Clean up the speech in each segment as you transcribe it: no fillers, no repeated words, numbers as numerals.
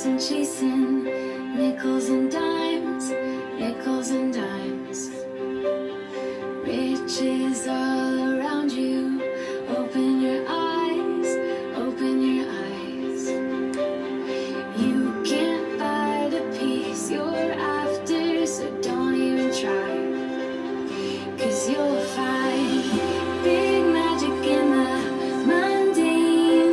and chasing nickels and dimes, nickels and dimes. Riches all around you. Open your eyes, open your eyes. You can't buy the peace you're after, so don't even try. 'Cause you'll find big magic in the mundane,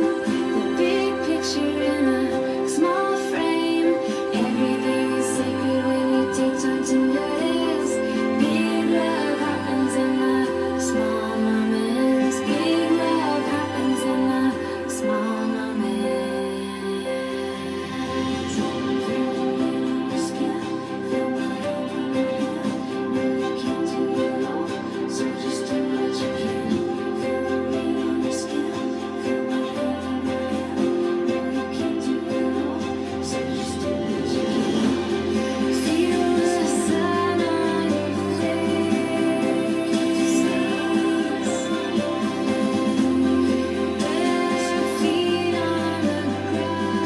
the big picture in a small frame. Everything is sacred when you take time to notice. Big love happens in the small moments. Big love happens in the small moments. Feel your skin, feel my open hand. No, you can't do it all, so just do what you can. Feel the rain on your skin, feel my open hand. No, you can't do it all, so just do what you can. Feel the sun on your face. Bare feet on the ground.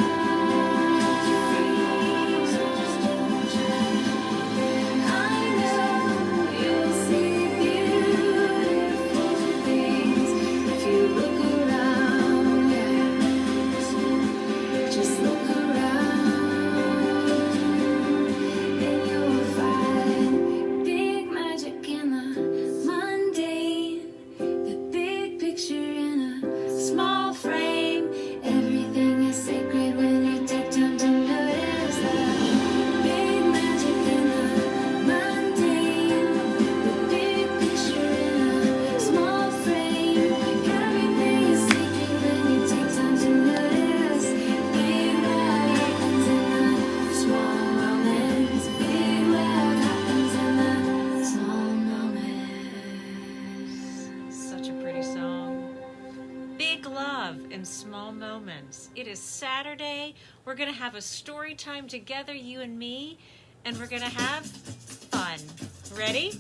So just do what you can. I know you'll see beautiful things if you look around. Yeah. Just look around and you'll find big magic in the mundane, the big picture in a small frame. Everything is sacred when you take time to notice that. Big magic in the mundane, the big picture in a small frame. Everything is sacred when you take time to notice. Big love happens in the small moments. Big love happens in the small moments. Such a pretty song. Big love in small moments. It is Saturday. We're going to have a story time together, you and me, and we're going to have fun. Ready?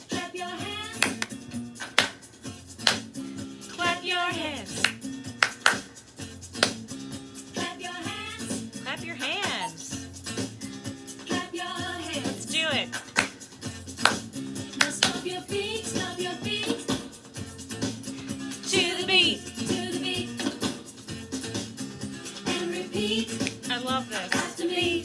Clap your hands. Clap your hands. Clap your hands. Clap your hands. Clap your hands. Let's do it. Now stomp your feet, stomp your feet. To the beat. To the beat. And repeat I love this. after me.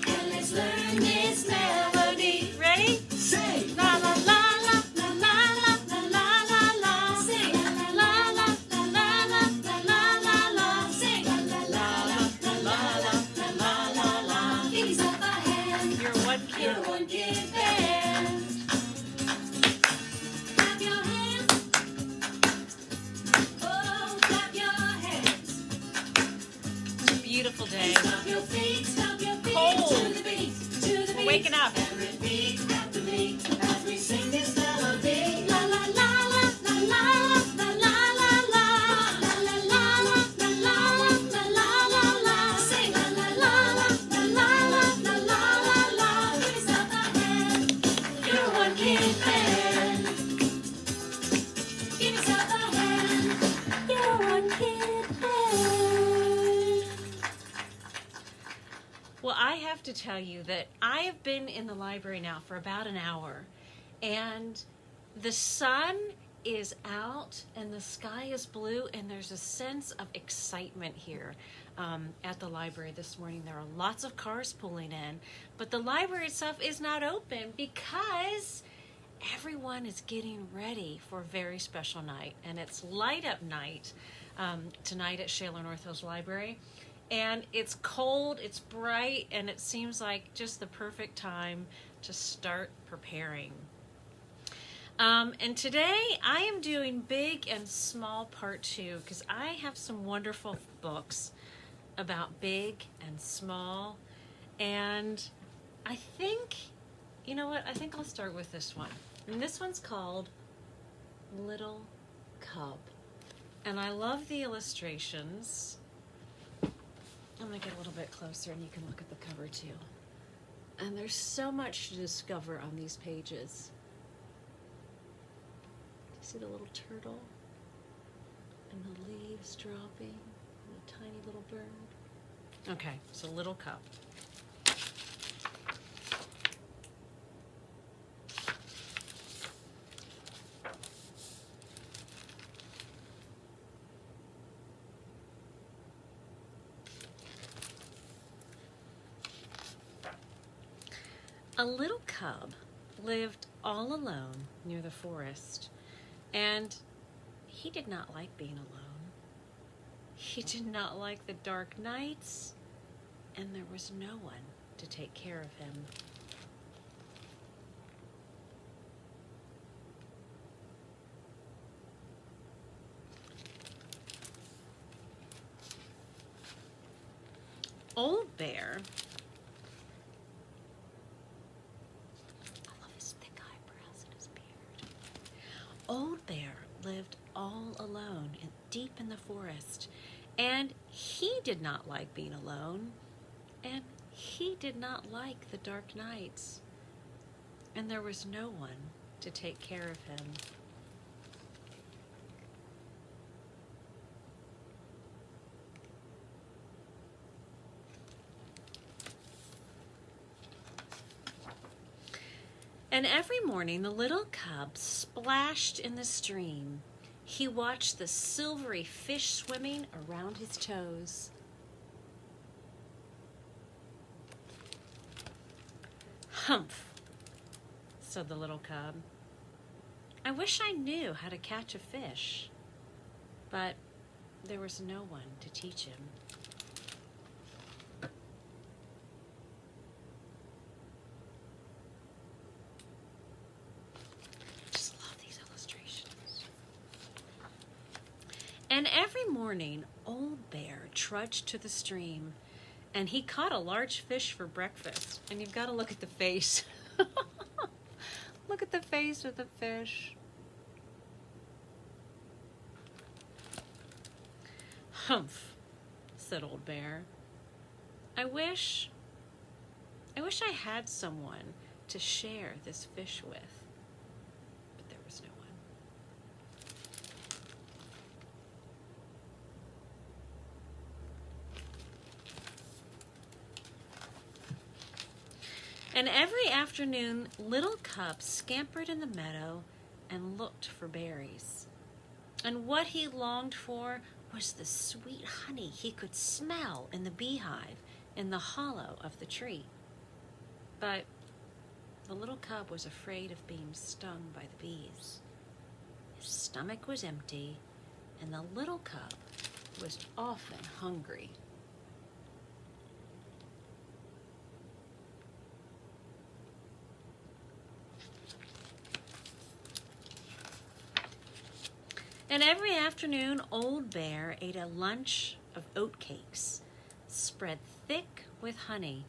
And let's learn this melody. Ready? Say La la la la la la la la la la la. Say la la la la la la la la la la. Say la la la la la la la la la la. Give yourself a hand. You're one You're kid. one kid band. Clap your hands. Oh, clap your hands. It's a beautiful day. Stomp your feet, stomp your feet. Cold. To the beat, to the beat. Waking up. And repeat after me as we sing this melody. La la la la la la la la la la. La la la la la la la la la la. Say la la la la la la la la la la. Give yourself a hand. You're one kid band. Give yourself a hand. You're one kid band. Well, I have to tell you that I have been in the library now for about an hour, and the sun is out and the sky is blue, and there's a sense of excitement here at the library this morning. There are lots of cars pulling in, but the library itself is not open because everyone is getting ready for a very special night, and it's light up night tonight at Shaler North Hills Library. And it's cold, it's bright, and it seems like just the perfect time to start preparing. And today I am doing big and small part 2 because I have some wonderful books about big and small. And I think, you know what, I think I'll start with this one. And this one's called Little Cub. And I love the illustrations. I'm going to get a little bit closer and you can look at the cover too. And there's so much to discover on these pages. Do you see the little turtle? And the leaves dropping, and a tiny little bird. Okay, so little cub. A little cub lived all alone near the forest, and he did not like being alone. He did not like the dark nights, and there was no one to take care of him. Old Bear, I love his thick eyebrows and his beard. Old Bear lived all alone deep in the forest, and he did not like being alone, and he did not like the dark nights, and there was no one to take care of him. And every morning the little cub splashed in the stream. He watched the silvery fish swimming around his toes. "Humph," said the little cub. "I wish I knew how to catch a fish." But there was no one to teach him. And every morning, Old Bear trudged to the stream, and he caught a large fish for breakfast. And you've got to look at the face. Look at the face of the fish. "Humph," said Old Bear. I wish I had someone to share this fish with." But there was no one. And every afternoon, little cub scampered in the meadow and looked for berries. And what he longed for was the sweet honey he could smell in the beehive in the hollow of the tree. But the little cub was afraid of being stung by the bees. His stomach was empty, and the little cub was often hungry. And every afternoon, Old Bear ate a lunch of oatcakes, spread thick with honey.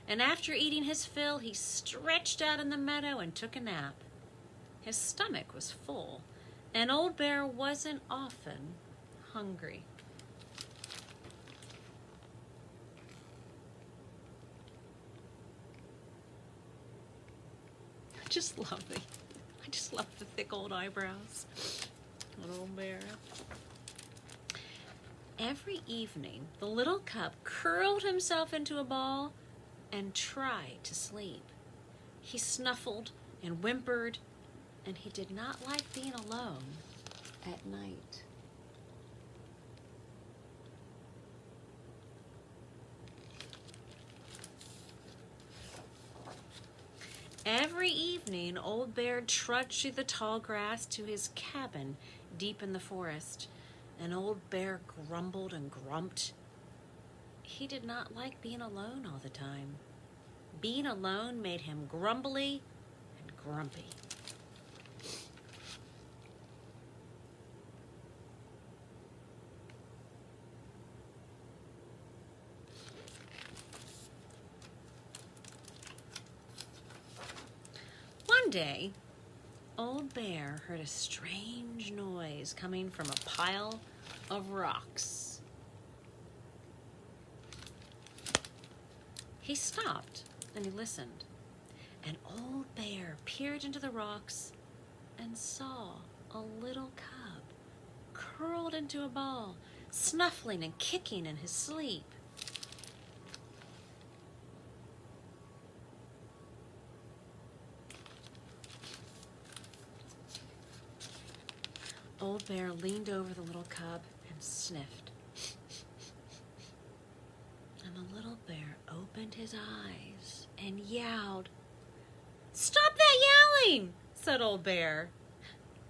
And after eating his fill, he stretched out in the meadow and took a nap. His stomach was full, and Old Bear wasn't often hungry. I just love the thick old eyebrows. Little Bear. Every evening, the little cub curled himself into a ball and tried to sleep. He snuffled and whimpered, and he did not like being alone at night. Every evening, Old Bear trudged through the tall grass to his cabin deep in the forest, and Old Bear grumbled and grumped. He did not like being alone all the time. Being alone made him grumbly and grumpy. One day, Old Bear heard a strange noise coming from a pile of rocks. He stopped and he listened, and Old Bear peered into the rocks and saw a little cub curled into a ball, snuffling and kicking in his sleep. Old Bear leaned over the little cub and sniffed. And the little bear opened his eyes and yowled. "Stop that yowling!" said Old Bear.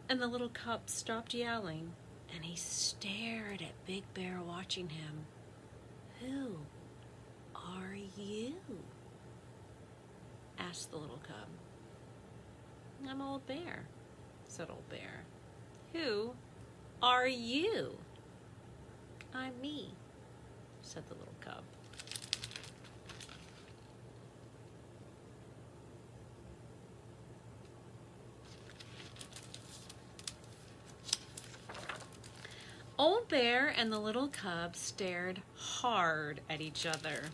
And the little cub stopped yowling, and he stared at Big Bear watching him. "Who are you?" asked the little cub. "I'm Old Bear," said Old Bear. "Who are you?" "I'm me," said the little cub. Old Bear and the little cub stared hard at each other.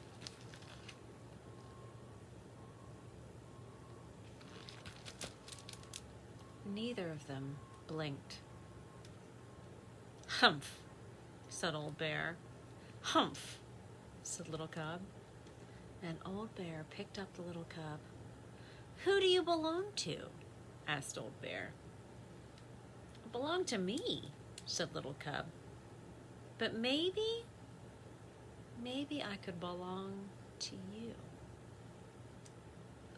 Neither of them blinked. "Humph," said Old Bear. "Humph," said Little Cub. And Old Bear picked up the little cub. "Who do you belong to?" asked Old Bear. "I belong to me," said Little Cub. "But maybe I could belong to you."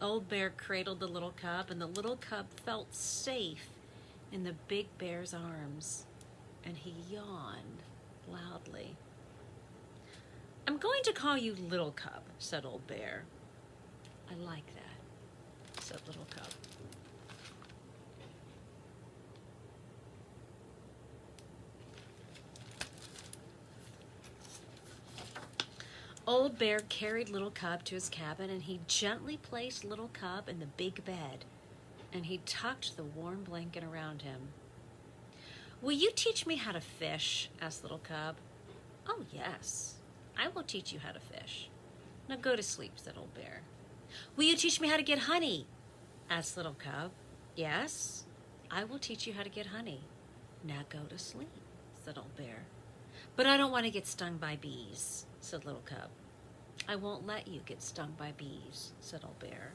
Old Bear cradled the little cub, and the little cub felt safe in the big bear's arms, and he yawned loudly. "I'm going to call you Little Cub," said Old Bear. "I like that," said Little Cub. Old Bear carried Little Cub to his cabin, and he gently placed Little Cub in the big bed, and he tucked the warm blanket around him. "Will you teach me how to fish?" asked Little Cub. "Oh, yes, I will teach you how to fish." "Now go to sleep," said Old Bear. "Will you teach me how to get honey?" asked Little Cub. "Yes, I will teach you how to get honey." "Now go to sleep," said Old Bear. "But I don't want to get stung by bees," said Little Cub. "I won't let you get stung by bees," said Old Bear.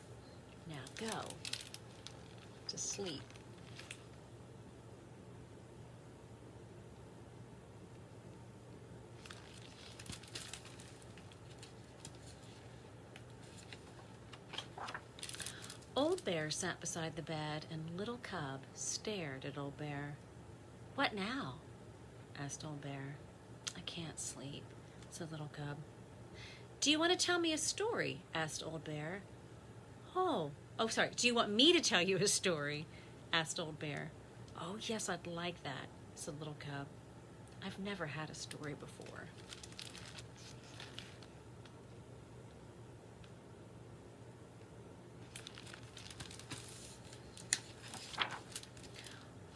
"Now go to sleep." Old Bear sat beside the bed, and Little Cub stared at Old Bear. "What now?" asked Old Bear. "I can't sleep," said Little Cub. "Do you want to tell me a story?" asked Old Bear. Oh, sorry. "Do you want me to tell you a story?" asked Old Bear. "Oh, yes, I'd like that," said Little Cub. "I've never had a story before."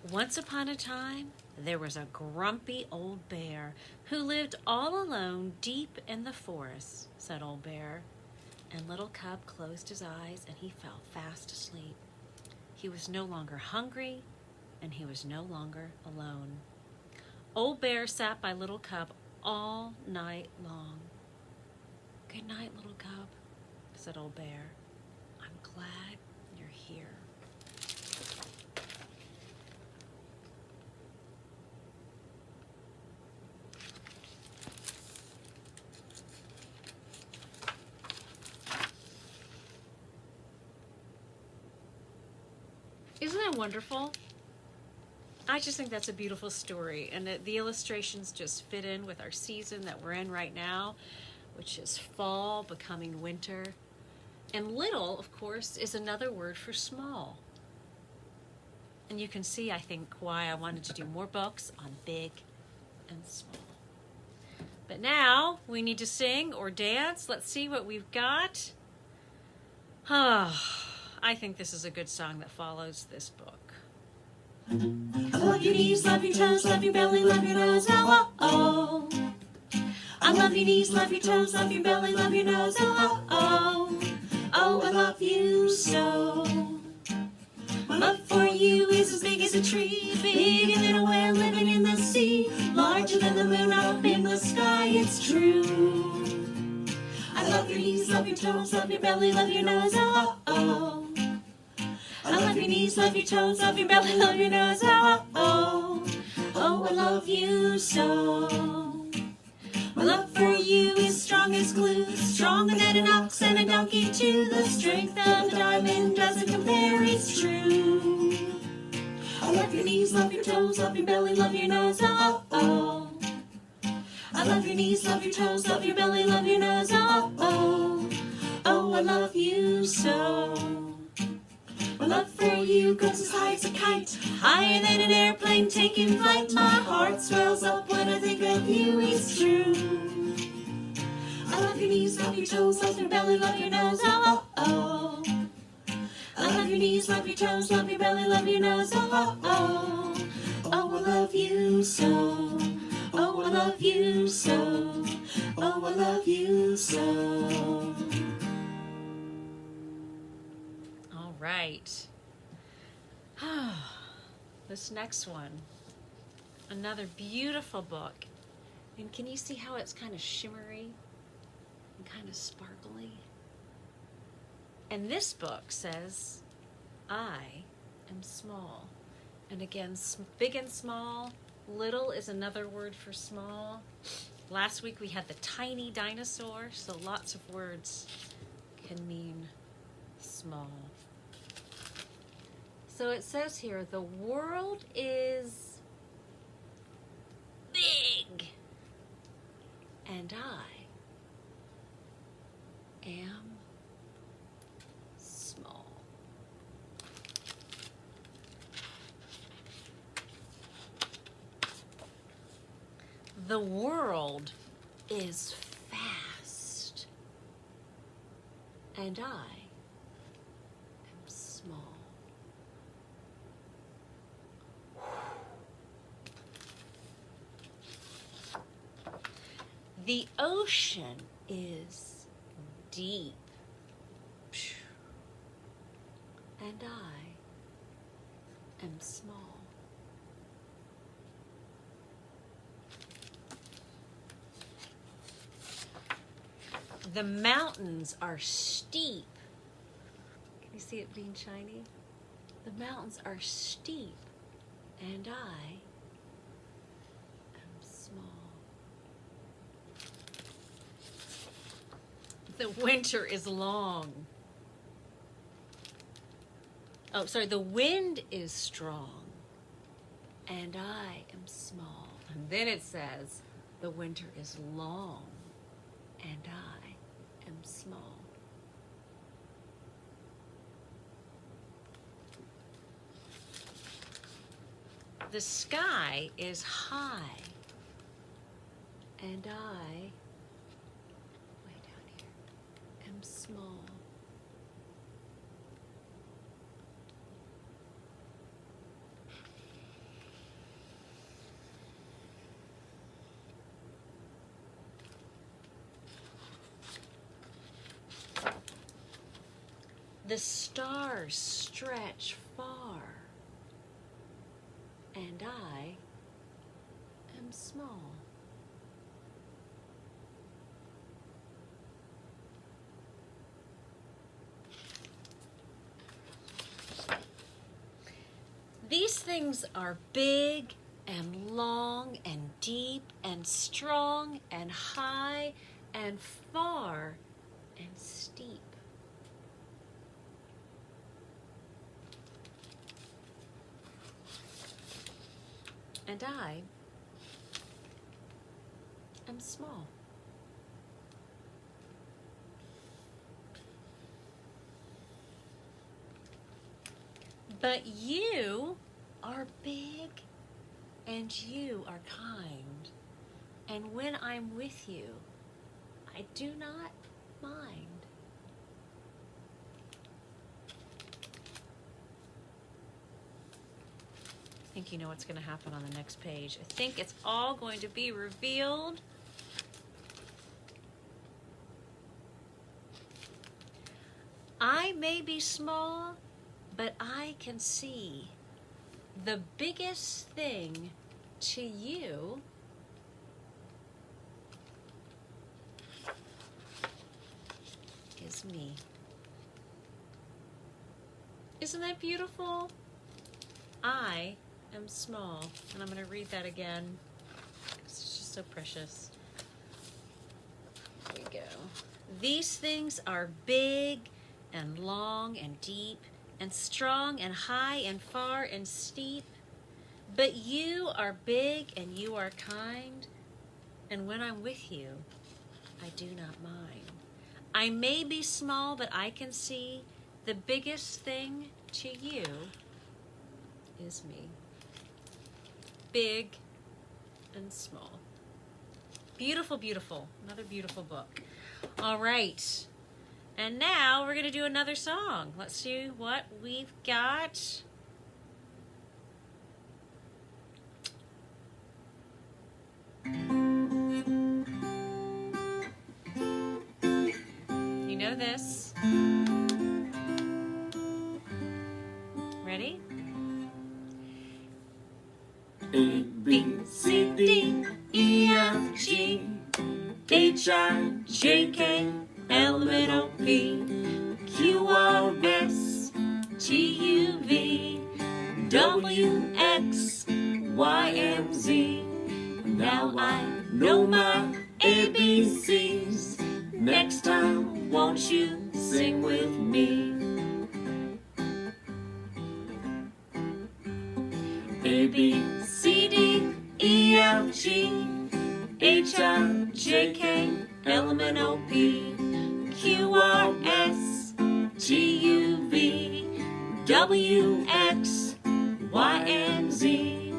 Once upon a time, there was a grumpy old bear who lived all alone deep in the forest, said Old Bear. And Little Cub closed his eyes and he fell fast asleep. He was no longer hungry and he was no longer alone. Old Bear sat by Little Cub all night long. "Good night, Little Cub," said Old Bear. "I'm glad you're here." Isn't that wonderful? I just think that's a beautiful story, and the illustrations just fit in with our season that we're in right now, which is fall becoming winter. And little, of course, is another word for small. And you can see, I think, why I wanted to do more books on big and small. But now we need to sing or dance. Let's see what we've got. I think this is a good song that follows this book. I love your knees, love your toes, love your belly, love your nose, oh, oh, oh. I love your knees, love your toes, love your belly, love your nose, oh, oh, oh. Oh, I love you so. My love for you is as big as a tree, bigger than a whale living in the sea, larger than the moon up in the sky, it's true. I love your knees, love your toes, love your belly, love your nose, oh, oh. I love your knees, love your toes, love your belly, love your nose, oh, oh. I love you so. My love for you is strong as glue, stronger than an ox and a donkey too. The strength of a diamond doesn't compare, it's true. I love your knees, love your toes, love your belly, love your nose, oh, oh. I love your knees, love your toes, love your belly, love your nose, oh, oh. Oh, I love you so. My love for you goes as high as a kite, higher than an airplane taking flight. My heart swells up when I think of you, it's true. I love your knees, love your toes, love your belly, love your nose, oh, oh, oh. I love your knees, love your toes, love your belly, love your nose, oh, oh, oh. Oh, I love you so. Oh, I love you so. Oh, I love you so. All right. This next one, another beautiful book. And can you see how it's kind of shimmery and kind of sparkly? And this book says, I am small. And again, big and small. Little is another word for small. Last week we had the tiny dinosaur, so lots of words can mean small. So it says here, the world is big, and I am small. The world is fast, and I am small. The ocean is deep, and I am small. The mountains are steep. Can you see it being shiny? The mountains are steep, and I am small. The winter is long. Oh, sorry, the wind is strong, and I am small. And then it says, the winter is long, and I am small. The sky is high, and I, way down here, am small. The stars stretch far, and I am small. These things are big and long and deep and strong and high and far and steep. And I am small. But you are big and you are kind. And when I'm with you, I do not mind. I think you know what's going to happen on the next page. I think it's all going to be revealed. I may be small, but I can see the biggest thing to you is me. Isn't that beautiful? I am small. And I'm going to read that again. It's just so precious. Here we go. These things are big and long and deep and strong and high and far and steep. But you are big and you are kind. And when I'm with you, I do not mind. I may be small, but I can see the biggest thing to you is me. Big and small. Beautiful, beautiful. Another beautiful book. All right. And now we're going to do another song. Let's see what we've got. You know this. Ready? A, B, C, D, E, F, G, H, I, J, K, L, M, N, O, P, Q, R, S, T, U, V, W, X, Y, and Z. Now I know my ABCs. Next time, won't you sing with me? A, B, C, D, E, F, G, H, I, J, K, L, M, N, O, P, Q, R, S, T, U, V, W, X, Y, and Z.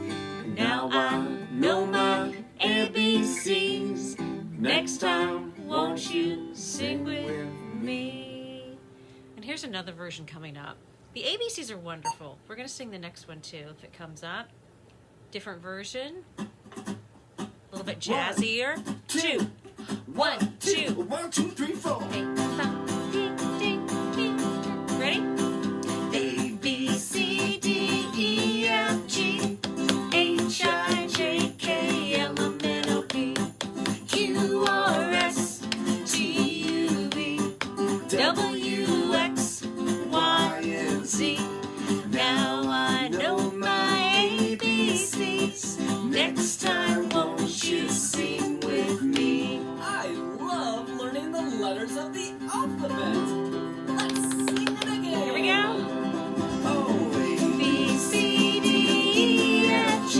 Now I know my ABCs. Next time, won't you sing with me? And here's another version coming up. The ABCs are wonderful. We're going to sing the next one too if it comes up. Different version. A little bit jazzier. 2, 1, 2, 1, 2, 3, 4. Ding, ding, ding. Ready? A, B, C, D, E, F, G, H, I, J, K, L, M, N, O, P, Q, R, S, T, U, V, W, X, Y, and Z. Now I know my ABCs. Next time, won't you sing with me? I love learning the letters of the alphabet. Let's sing it again. Here we go. Oh, A, B, C, D, E, F, G,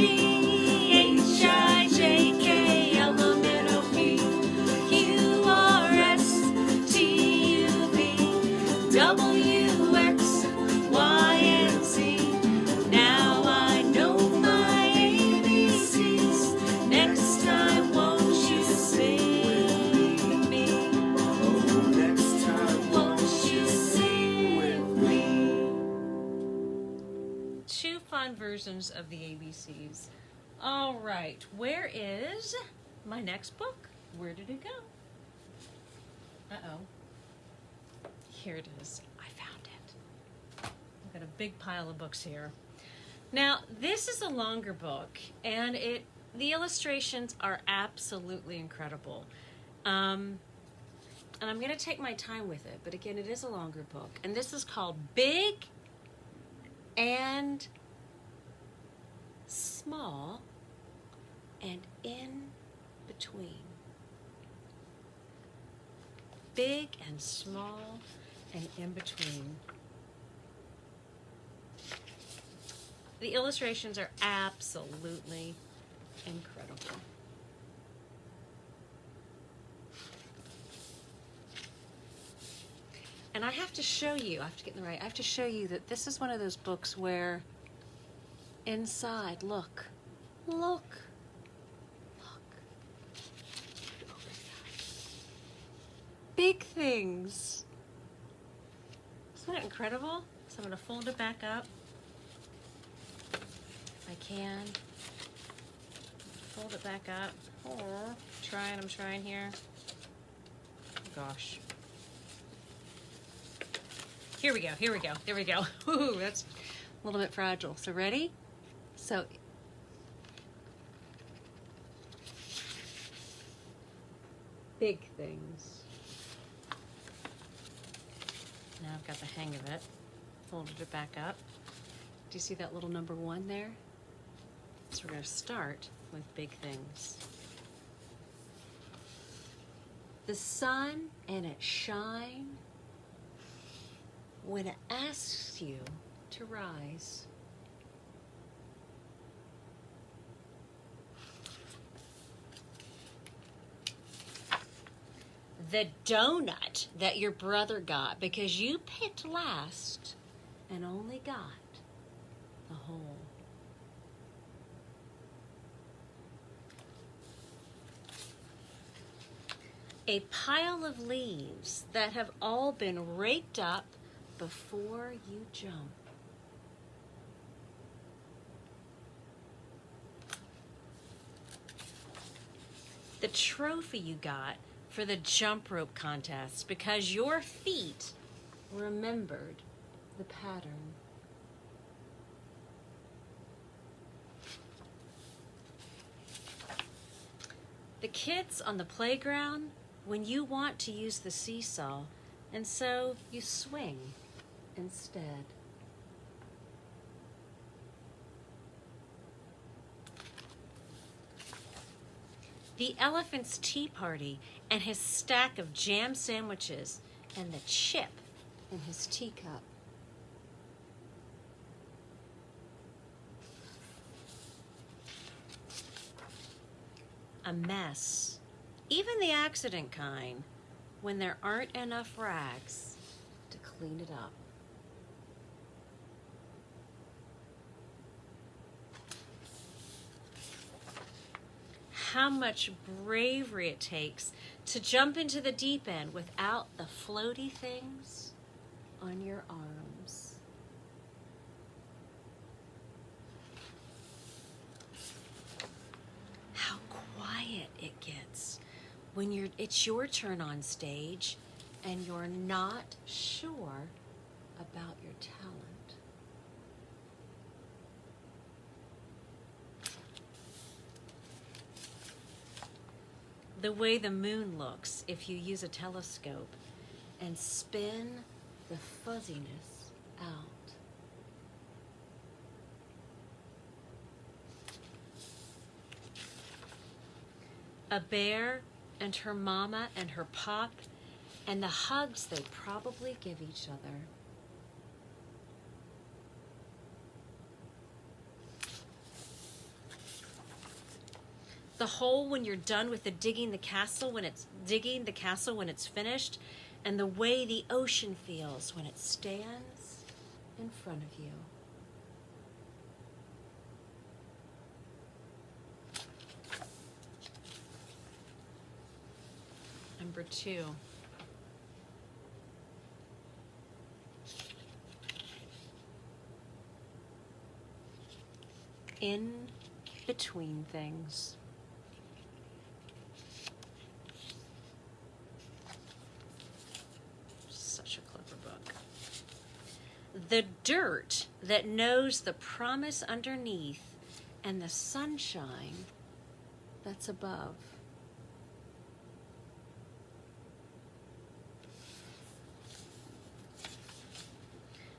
H, I, J, K, L, M, N, O, P, Q, R, S, T, U, V, W, X, Y, and Z. Now I know my ABCs. Next time, won't you sing with me? oh, next time, Won't you sing with me? Two fun versions of the ABCs. All right. Where is my next book? Where did it go? Uh-oh. Here it is. I found it. I've got a big pile of books here. Now, this is a longer book, and the illustrations are absolutely incredible. And I'm going to take my time with it, but again, it is a longer book. And this is called Big and Small and In Between. Big and small and in between. The illustrations are absolutely incredible. And I have to show you, I have to get in the right, I have to show you that this is one of those books where inside, look, look, look. Big things. Isn't that incredible? So I'm going to fold it back up. If I can. Fold it back up. Oh, I'm trying here. Oh, gosh. Here we go. There we go. Ooh, that's a little bit fragile. So ready? So big things. Now I've got the hang of it. Folded it back up. Do you see that little number 1 there? So we're going to start with big things. The sun and its shine when it asks you to rise. The donut that your brother got because you picked last and only got the whole. A pile of leaves that have all been raked up before you jump. The trophy you got for the jump rope contest because your feet remembered the pattern. The kids on the playground when you want to use the seesaw, and so you swing instead. The elephant's tea party and his stack of jam sandwiches and the chip in his teacup. A mess, even the accident kind, when there aren't enough rags to clean it up. How much bravery it takes to jump into the deep end without the floaty things on your arms. How quiet it gets when it's your turn on stage and you're not sure about your talent. The way the moon looks if you use a telescope and spin the fuzziness out. A bear and her mama and her pop and the hugs they probably give each other. The hole when you're done with digging the castle when it's finished, and the way the ocean feels when it stands in front of you. Number 2. In between things. Such a clever book. The dirt that knows the promise underneath and the sunshine that's above.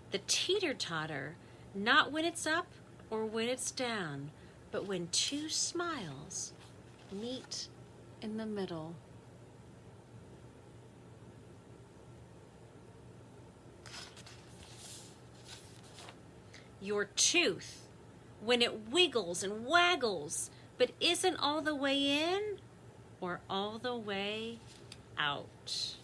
The teeter-totter, not when it's up or when it's down, but when two smiles meet in the middle. Your tooth, when it wiggles and waggles, but isn't all the way in or all the way out.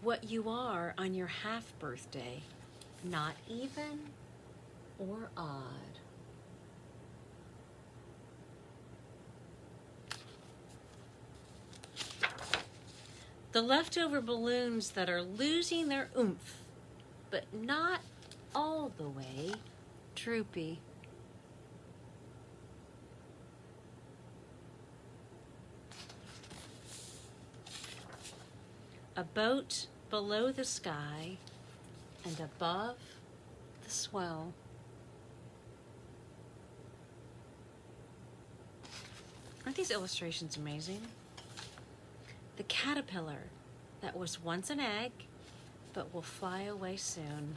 What you are on your half birthday, not even or odd. The leftover balloons that are losing their oomph, but not all the way droopy. A boat below the sky and above the swell. Aren't these illustrations amazing? The caterpillar that was once an egg, but will fly away soon.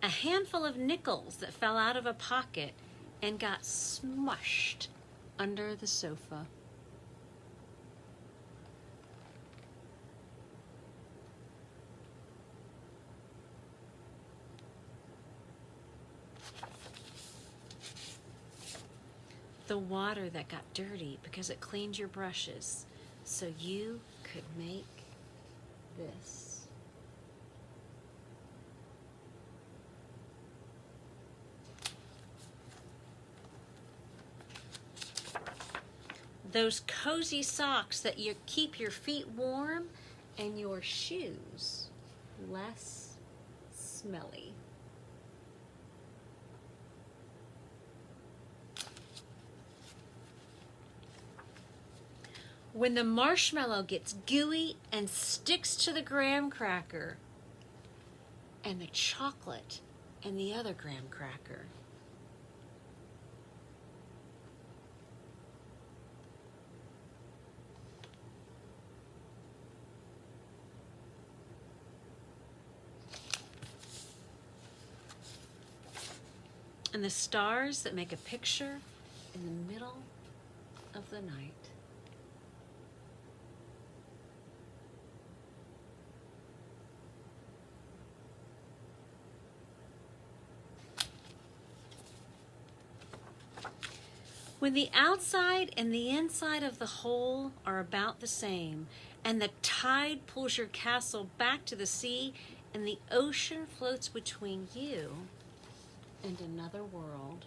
A handful of nickels that fell out of a pocket and got smushed under the sofa. The water that got dirty because it cleaned your brushes so you could make this. Those cozy socks that you keep your feet warm and your shoes less smelly. When the marshmallow gets gooey and sticks to the graham cracker, and the chocolate and the other graham cracker. And the stars that make a picture in the middle of the night. When the outside and the inside of the hole are about the same, and the tide pulls your castle back to the sea, and the ocean floats between you and another world.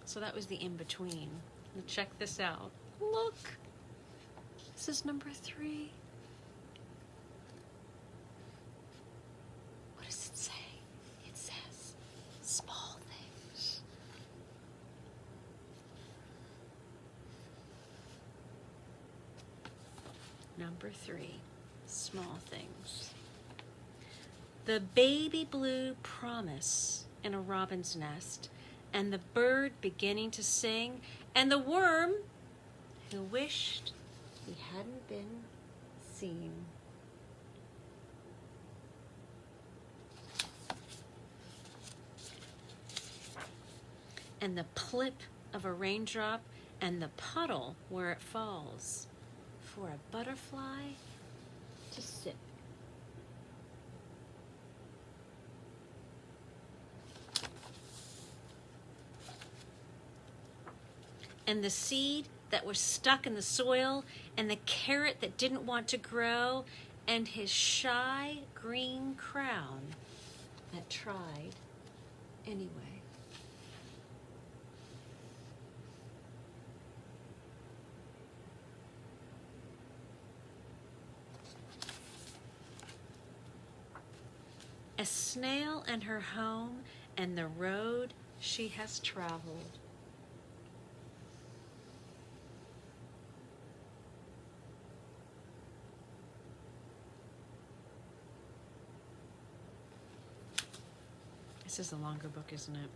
So that was the in-between. Now check this out. Look! This is number 3. What does it say? It says, small things. Number 3, small things. The baby blue promise in a robin's nest, and the bird beginning to sing, and the worm who wished he hadn't been seen. And the plip of a raindrop, and the puddle where it falls, for a butterfly to sip. And the seed that was stuck in the soil, and the carrot that didn't want to grow, and his shy green crown that tried anyway. A snail and her home, and the road she has traveled. This is a longer book, isn't it?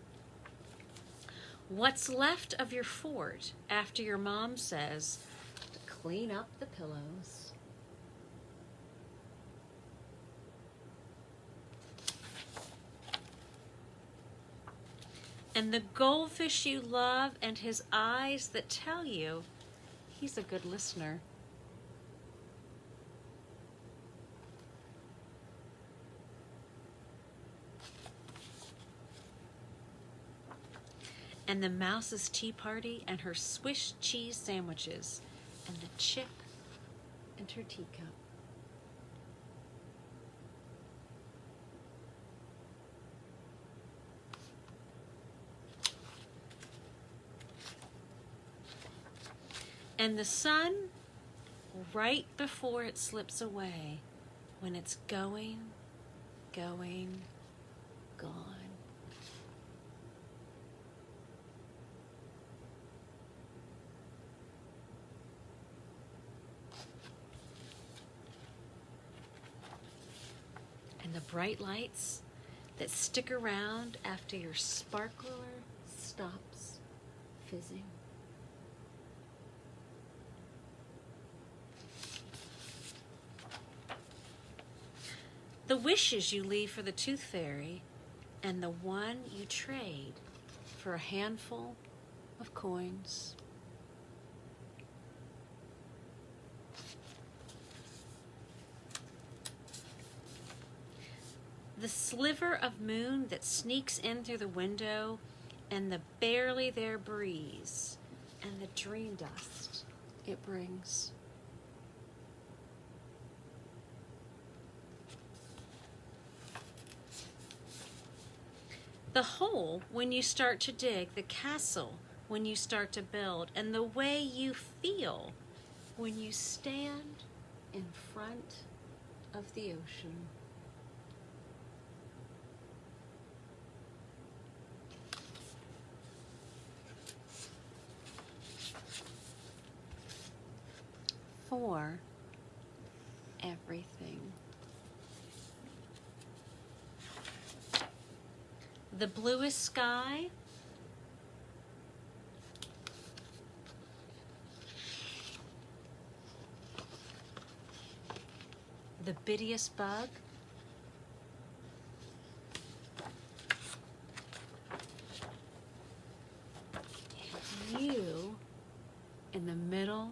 What's left of your fort after your mom says to clean up the pillows? And the goldfish you love, and his eyes that tell you he's a good listener. And the mouse's tea party, and her Swiss cheese sandwiches, and the chip and her teacup. And the sun right before it slips away, when it's going, gone. the bright lights that stick around after your sparkler stops fizzing. The wishes you leave for the tooth fairy, and the one you trade for a handful of coins. The sliver of moon that sneaks in through the window, and the barely there breeze, and the dream dust it brings. The hole when you start to dig, the castle when you start to build, and the way you feel when you stand in front of the ocean. For everything. The bluest sky, the bittiest bug, and you in the middle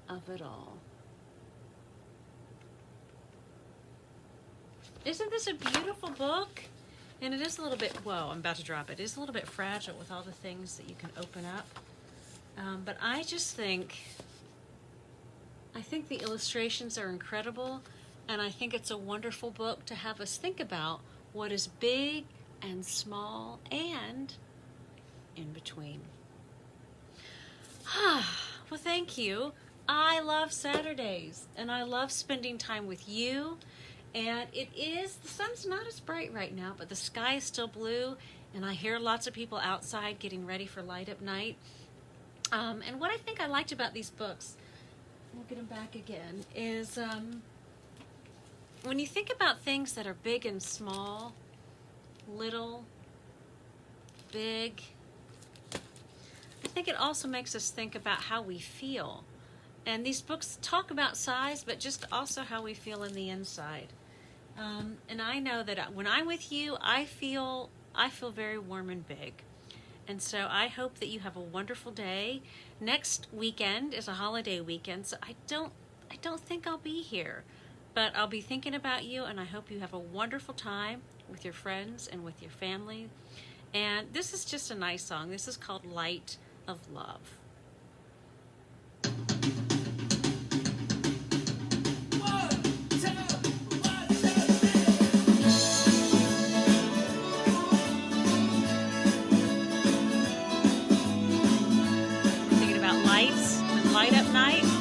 of it all. Isn't this a beautiful book? And it is a little bit, whoa, I'm about to drop it. It is a little bit fragile with all the things that you can open up. But I just think the illustrations are incredible, and I think it's a wonderful book to have us think about what is big and small and in between. Well, thank you. I love Saturdays, and I love spending time with you. And the sun's not as bright right now, but the sky is still blue, and I hear lots of people outside getting ready for light up night. And what I think I liked about these books, we'll get them back again, is when you think about things that are big and small, little, big, I think it also makes us think about how we feel. And these books talk about size, but just also how we feel in the inside. And I know that when I'm with you, I feel very warm and big. And so I hope that you have a wonderful day. Next weekend is a holiday weekend, so I don't think I'll be here. But I'll be thinking about you, and I hope you have a wonderful time with your friends and with your family. And this is just a nice song. This is called Light of Love. Light up night.